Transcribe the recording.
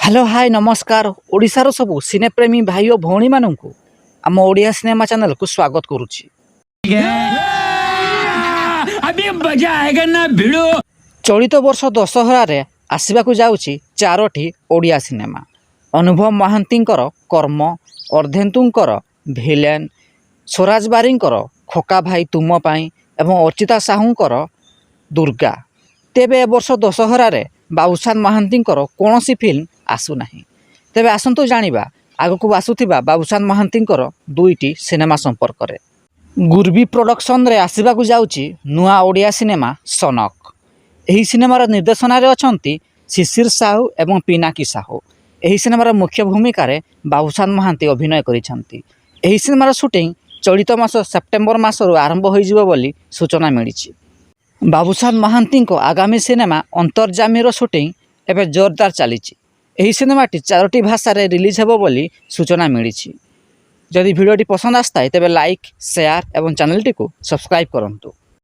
Hello hi नमस्कार ओडिशार सबु सिनेप्रेमी भाई और भौणी मानू आम ओडिया सिनेमा चैनल को स्वागत करुच्ची। अभी मजा आएगा ना भिड़ो। चलित वर्ष दशहरा आसवाक जाऊँगी 4टी ओडिया सिनेमा। अनुभव महांतींकर कर्म, अर्धेन्तुंकर भिलेन, स्वराज बारींकर खोका भाई तुम पाई एवं अर्चिता साहूंकर दुर्गा। तेबे ए वर्ष दशहरा बाबुशान महांतींकर कौन सी फिल्म आसुना। तेबे आसतु जानिबा आगकू आसुथिबा बाबुशान महांतींकर 2टी सिनेमा संपर्क में। गुरबी प्रोडक्शन रे आसवाक जाऊँगी नुआ ओडिया सिनेमा सनक। यही सिनेमार निर्देशन अच्छा शिशिर साहू एवं पिनाकी साहू। यही सिनेमार मुख्य भूमिका बाबुशान महांती अभिनय करिसेंती। यही सिनेमार शूटिंग चलित मास सेप्टेम्बर मासरू आरंभ होइजिबो बोली सूचना मिली। बाबुशान महांती आगामी सिनेमा अंतर्जामीर शूटिंग एवं जोरदार चली। यही सिनेमाटी 4टी भाषा रे रिलीज हेबो बोली सूचना मिली। जदि वीडियोटी पसंद आसता है तेबे लाइक, शेयर एवं चैनलटी को सब्सक्राइब करंतु।